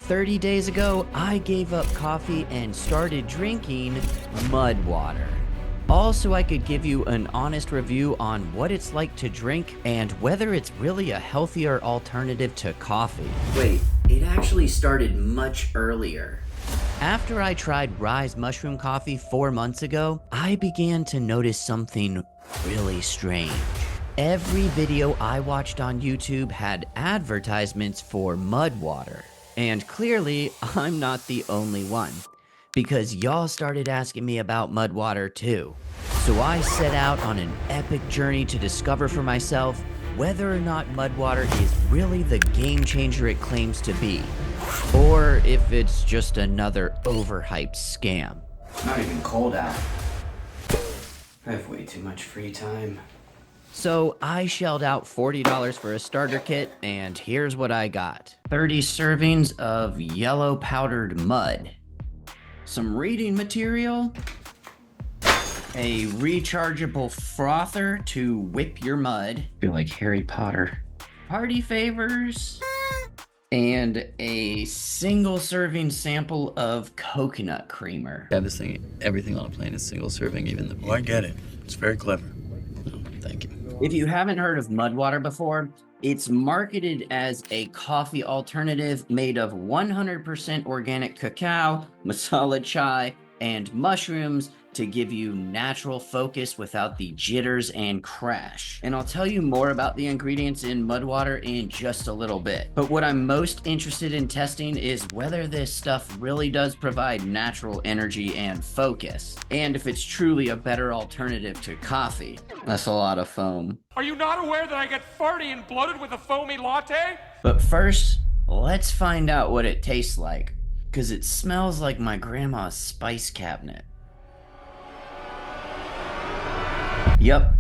30 days ago, I gave up coffee and started drinking mud water. Also, I could give you an honest review on what it's like to drink and whether it's really a healthier alternative to coffee. Wait, it actually started much earlier. After I tried Ryze mushroom coffee 4 months ago, I began to notice something really strange. Every video I watched on YouTube had advertisements for mud water. And clearly, I'm not the only one, because y'all started asking me about mud water too. So I set out on an epic journey to discover for myself whether or not mud water is really the game changer it claims to be, or if it's just another overhyped scam. It's not even cold out. I have way too much free time. So I shelled out $40 for a starter kit, and here's what I got. 30 servings of yellow powdered mud, some reading material, a rechargeable frother to whip your mud. I feel like Harry Potter. Party favors, and a single serving sample of coconut creamer. I have this thing, everything on a plane is single serving, even the... Oh, I get it. It's very clever. Oh, thank you. If you haven't heard of mud water before, it's marketed as a coffee alternative made of 100% organic cacao, masala chai, and mushrooms to give you natural focus without the jitters and crash. And I'll tell you more about the ingredients in mud water in just a little bit. But what I'm most interested in testing is whether this stuff really does provide natural energy and focus, and if it's truly a better alternative to coffee. That's a lot of foam. Are you not aware that I get farty and bloated with a foamy latte? But first, let's find out what it tastes like, because it smells like my grandma's spice cabinet. Yep,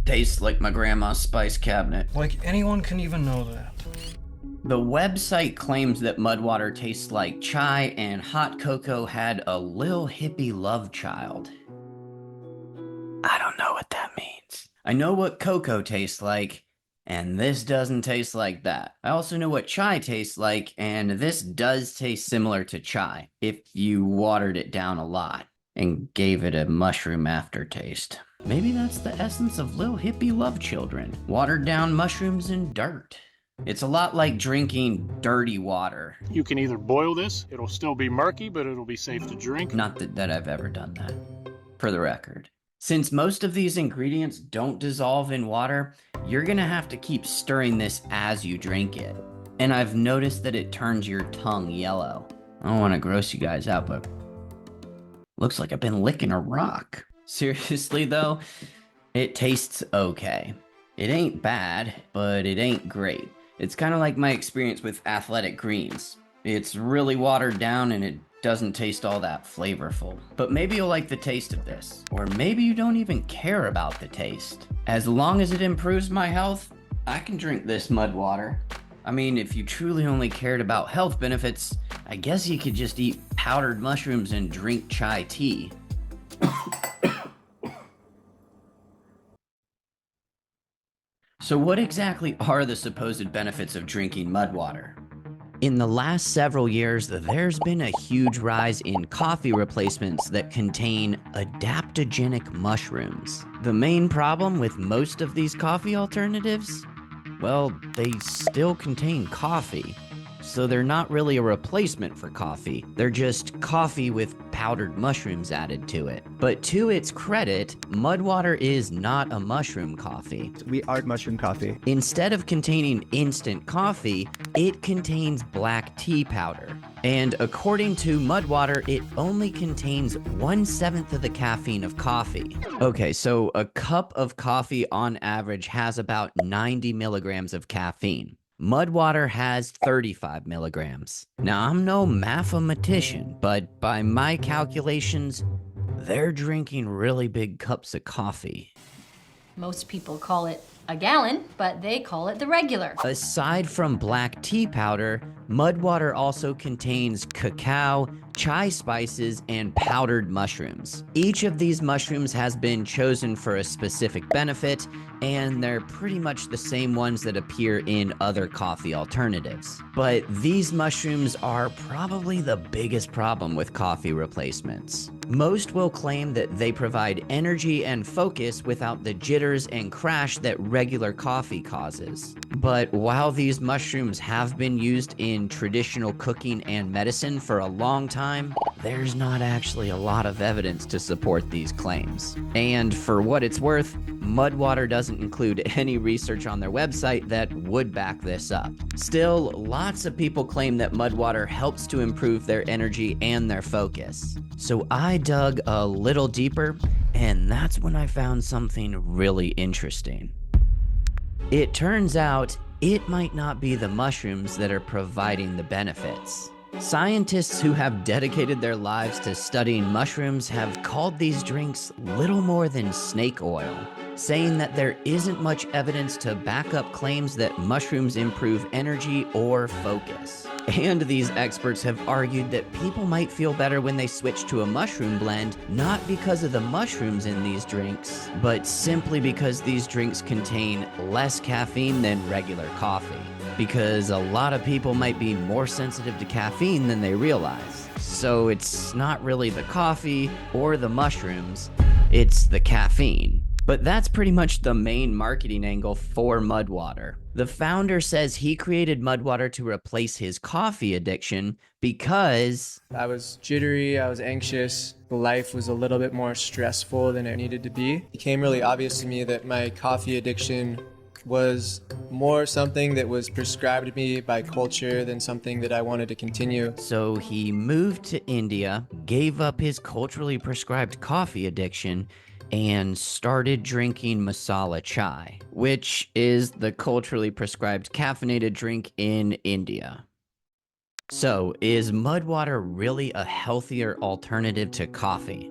tastes like my grandma's spice cabinet. Like anyone can even know that. The website claims that mud water tastes like chai and hot cocoa had a lil hippie love child. I don't know what that means. I know what cocoa tastes like, and this doesn't taste like that. I also know what chai tastes like, and this does taste similar to chai, if you watered it down a lot and gave it a mushroom aftertaste. Maybe that's the essence of Lil Hippie Love Children. Watered down mushrooms and dirt. It's a lot like drinking dirty water. You can either boil this, it'll still be murky, but it'll be safe to drink. Not that I've ever done that, for the record. Since most of these ingredients don't dissolve in water, you're gonna have to keep stirring this as you drink it. And I've noticed that it turns your tongue yellow. I don't wanna gross you guys out, but looks like I've been licking a rock. Seriously though, it tastes okay. It ain't bad, but it ain't great. It's kind of like my experience with Athletic Greens. It's really watered down and it doesn't taste all that flavorful. But maybe you'll like the taste of this. Or maybe you don't even care about the taste. As long as it improves my health, I can drink this mud water. I mean, if you truly only cared about health benefits, I guess you could just eat powdered mushrooms and drink chai tea. So what exactly are the supposed benefits of drinking mud water? In the last several years, there's been a huge rise in coffee replacements that contain adaptogenic mushrooms. The main problem with most of these coffee alternatives? Well, they still contain coffee. So they're not really a replacement for coffee. They're just coffee with powdered mushrooms added to it. But to its credit, mud water is not a mushroom coffee. We are mushroom coffee. Instead of containing instant coffee, it contains black tea powder. And according to mud water, it only contains 1/7 of the caffeine of coffee. Okay, so a cup of coffee on average has about 90 milligrams of caffeine. Mud water has 35 milligrams. Now, I'm no mathematician, but by my calculations, they're drinking really big cups of coffee. Most people call it a gallon, but they call it the regular. Aside from black tea powder, Mud water also contains cacao, chai spices, and powdered mushrooms. Each of these mushrooms has been chosen for a specific benefit, and they're pretty much the same ones that appear in other coffee alternatives. But these mushrooms are probably the biggest problem with coffee replacements. Most will claim that they provide energy and focus without the jitters and crash that regular coffee causes. But while these mushrooms have been used in traditional cooking and medicine for a long time, there's not actually a lot of evidence to support these claims. And for what it's worth, Mud water doesn't include any research on their website that would back this up. Still, lots of people claim that mud water helps to improve their energy and their focus. So I dug a little deeper, and that's when I found something really interesting. It turns out it might not be the mushrooms that are providing the benefits. Scientists who have dedicated their lives to studying mushrooms have called these drinks little more than snake oil, saying that there isn't much evidence to back up claims that mushrooms improve energy or focus. And these experts have argued that people might feel better when they switch to a mushroom blend, not because of the mushrooms in these drinks, but simply because these drinks contain less caffeine than regular coffee. Because a lot of people might be more sensitive to caffeine than they realize. So it's not really the coffee or the mushrooms, it's the caffeine. But that's pretty much the main marketing angle for mud water. The founder says he created mud water to replace his coffee addiction because I was jittery, I was anxious, life was a little bit more stressful than it needed to be. It became really obvious to me that my coffee addiction was more something that was prescribed to me by culture than something that I wanted to continue. So he moved to India, gave up his culturally prescribed coffee addiction, and started drinking masala chai, which is the culturally prescribed caffeinated drink in India. So, is mud water really a healthier alternative to coffee?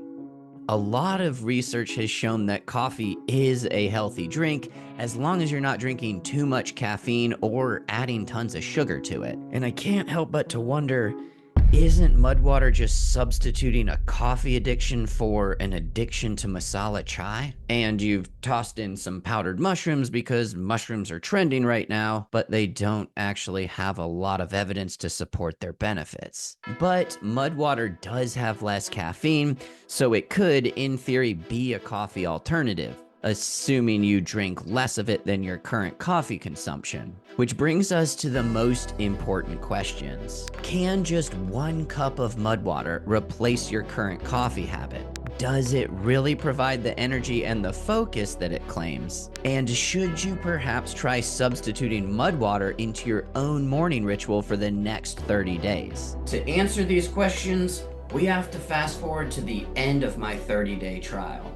A lot of research has shown that coffee is a healthy drink as long as you're not drinking too much caffeine or adding tons of sugar to it. And I can't help but to wonder, isn't mud water just substituting a coffee addiction for an addiction to masala chai? And you've tossed in some powdered mushrooms because mushrooms are trending right now, but they don't actually have a lot of evidence to support their benefits. But mud water does have less caffeine, so it could, in theory, be a coffee alternative, assuming you drink less of it than your current coffee consumption. Which brings us to the most important questions. Can just 1 cup of mud water replace your current coffee habit? Does it really provide the energy and the focus that it claims? And should you perhaps try substituting mud water into your own morning ritual for the next 30 days? To answer these questions, we have to fast forward to the end of my 30-day trial.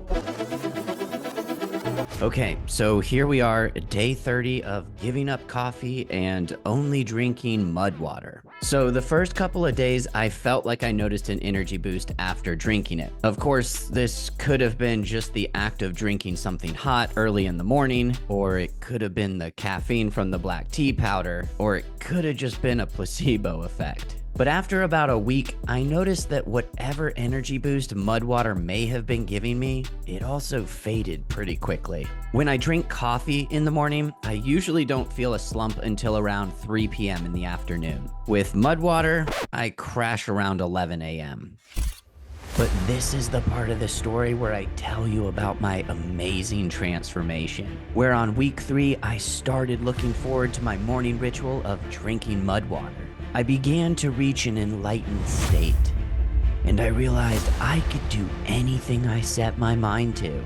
Okay, so here we are, day 30 of giving up coffee and only drinking mud water. So the first couple of days, I felt like I noticed an energy boost after drinking it. Of course, this could have been just the act of drinking something hot early in the morning, or it could have been the caffeine from the black tea powder, or it could have just been a placebo effect. But after about a week, I noticed that whatever energy boost mud water may have been giving me, it also faded pretty quickly. When I drink coffee in the morning, I usually don't feel a slump until around 3 p.m. in the afternoon. With mud water, I crash around 11 a.m. But this is the part of the story where I tell you about my amazing transformation. Where on week 3, I started looking forward to my morning ritual of drinking mud water. I began to reach an enlightened state, and I realized I could do anything I set my mind to.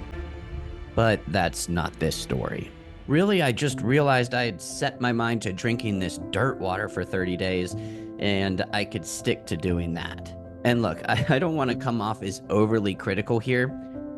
But that's not this story. Really, I just realized I had set my mind to drinking this dirt water for 30 days, and I could stick to doing that. And look, I don't want to come off as overly critical here.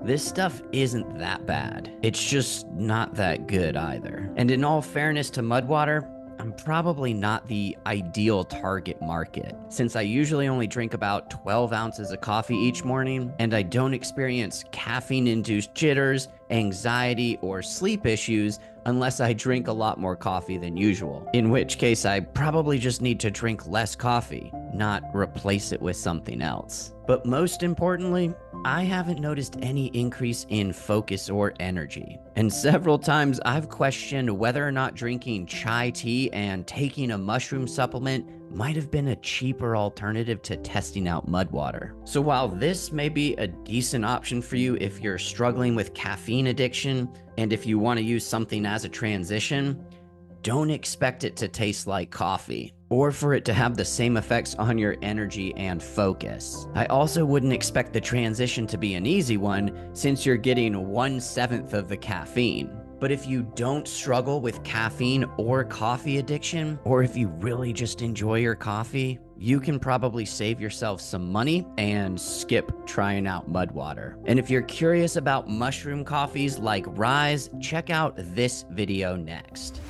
This stuff isn't that bad. It's just not that good either. And in all fairness to mud water, I'm probably not the ideal target market, since I usually only drink about 12 ounces of coffee each morning, and I don't experience caffeine-induced jitters, anxiety, or sleep issues unless I drink a lot more coffee than usual, in which case I probably just need to drink less coffee, not replace it with something else. But most importantly, I haven't noticed any increase in focus or energy. And several times I've questioned whether or not drinking chai tea and taking a mushroom supplement might have been a cheaper alternative to testing out mud water. So while this may be a decent option for you if you're struggling with caffeine addiction, and if you want to use something as a transition, don't expect it to taste like coffee, or for it to have the same effects on your energy and focus. I also wouldn't expect the transition to be an easy one, since you're getting 1/7 of the caffeine. But if you don't struggle with caffeine or coffee addiction, or if you really just enjoy your coffee, you can probably save yourself some money and skip trying out mud water. And if you're curious about mushroom coffees like Ryze, check out this video next.